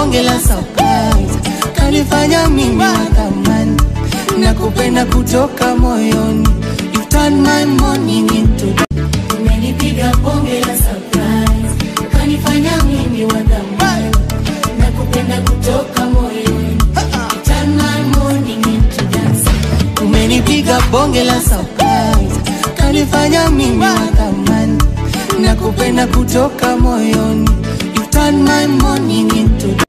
bonge la surprise, kanifanya mimi natamani, nakupenda kutoka moyoni. You turn my morning into the... Umenipiga bonge la surprise, kanifanya mimi natamani, nakupenda kutoka moyoni. You turn my morning into dance. Umenipiga bonge la surprise, kanifanya mimi natamani, nakupenda kutoka moyoni. You turn my morning into the...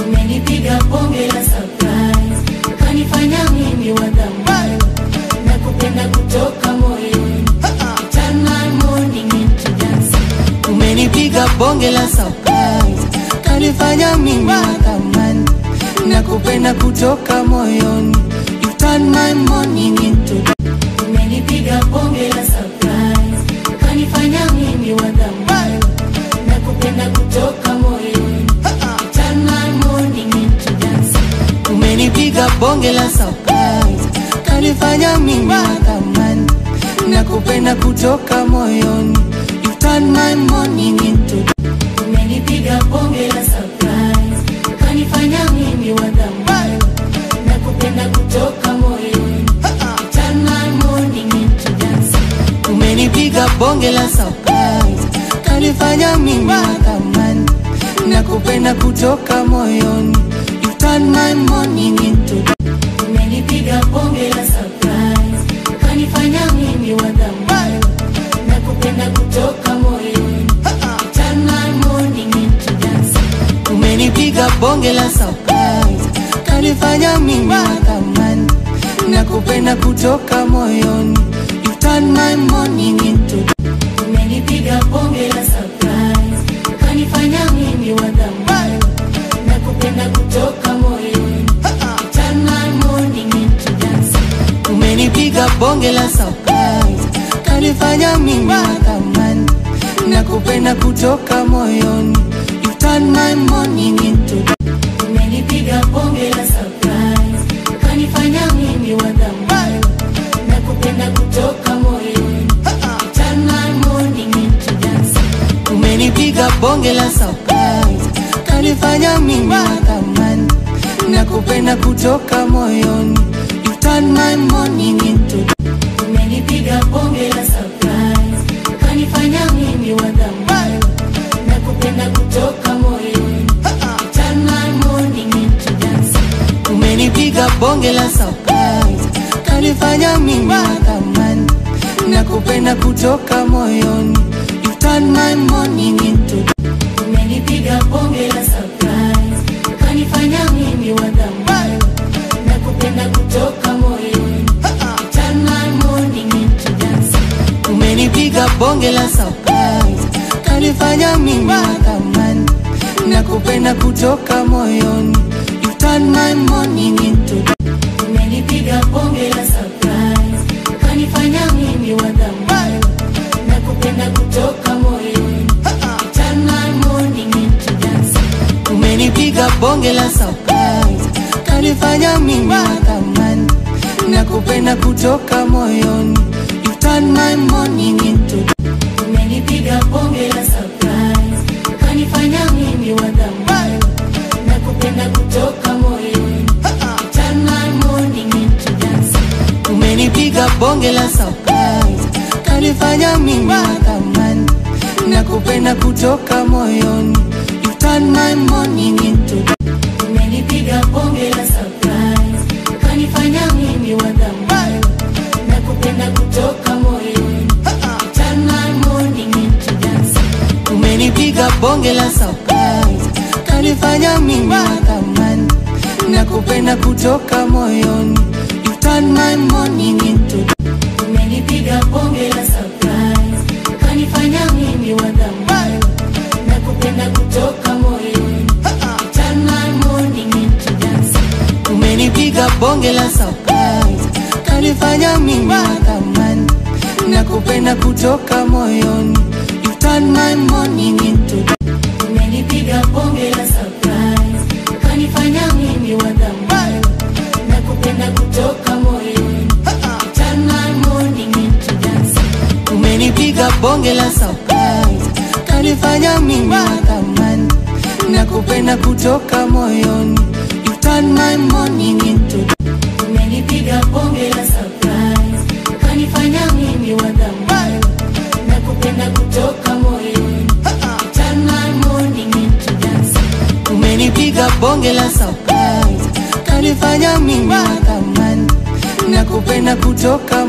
Umenipiga bonge la surprise, kanifanya mimi natamani, nakupenda kutoka moyoni. You turn my morning into dance. Umenipiga bonge la surprise, kanifanya mimi natamani, nakupenda kutoka moyoni. You turn my morning into the... Umenipiga bonge la surprise, kanifanya mimi natamani, nakupenda kutoka moyoni. You turn my morning into dance. Umenipiga bonge la surprise, kanifanya mimi natamani, nakupenda kutoka moyoni. You turn my morning into the... Umenipiga bonge la surprise, kanifanya mimi natamani, nakupenda kutoka moyoni. You turn my morning into dance. Umenipiga bonge la surprise, kanifanya mimi natamani, nakupenda kutoka moyoni. You turn my morning into the... Umenipiga bonge la surprise, kanifanya mimi natamani, nakupenda kutoka moyoni. You turn my morning into dance. Umenipiga bonge la surprise, kanifanya mimi natamani, nakupenda kutoka moyoni. You turn my morning into the... Umenipiga bonge la surprise, kanifanya mimi natamani, nakupenda kutoka moyoni. You turn my morning into dance. Umenipiga bonge la surprise, kanifanya mimi natamani, nakupenda kutoka moyoni. You turn my morning into the... Umenipiga bonge la surprise, kanifanya mimi natamani, nakupenda kutoka moyoni. You turn my morning into dance. Umenipiga bonge la surprise, kanifanya mimi natamani, nakupenda kutoka moyoni. You turn my morning into the... Umenipiga bonge la surprise, kanifanya mimi natamani, nakupenda kutoka moyoni. You turn my morning into dance. Umenipiga bonge la surprise, kanifanya mimi natamani, nakupenda kutoka moyoni. You turn my morning into the... Umenipiga bonge la surprise, kanifanya mimi natamani, nakupenda kutoka moyoni. You turn my morning into dance. Umenipiga bonge la surprise, kanifanya mimi natamani, nakupenda kutoka moyoni. You turn my morning into the... Umenipiga bonge la surprise, kanifanya mimi natamani, nakupenda kutoka moyoni. You turn my morning into dance. Umenipiga bonge la surprise, kanifanya mimi natamani, nakupenda kutoka moyoni. You turn my morning into the... Umenipiga bonge la surprise, kanifanya mimi natamani, nakupenda kutoka moyoni. You turn my morning into dance. Umenipiga bonge la surprise, kanifanya mimi natamani, nakupenda kutoka moyoni. You turn my morning into the... Umenipiga bonge la surprise, kanifanya mimi natamani, nakupenda kutoka moyoni. You turn my morning into dance. Umenipiga bonge la surprise, kanifanya mimi natamani, nakupenda kutoka moyoni. You turn my morning into the... Umenipiga bonge la surprise, kanifanya mimi natamani, nakupenda kutoka moyoni. You turn my morning into dance. Umenipiga bonge la surprise, kanifanya mimi natamani, nakupenda kutoka moyoni. You turn my morning into the... Umenipiga bonge la surprise, kanifanya mimi natamani, nakupenda kutoka moyoni. You turn my morning into dance. Umenipiga bonge la surprise, kanifanya mimi natamani, nakupenda nakupenda kutoka moyoni. You turn my morning into umenipiga bonge la surprise, kanifanya mimi wa thamani, nakupenda kutoka moyoni. You turn my morning into dance. umenipiga bonge la surprise, kanifanya mimi wa thamani, nakupenda kutoka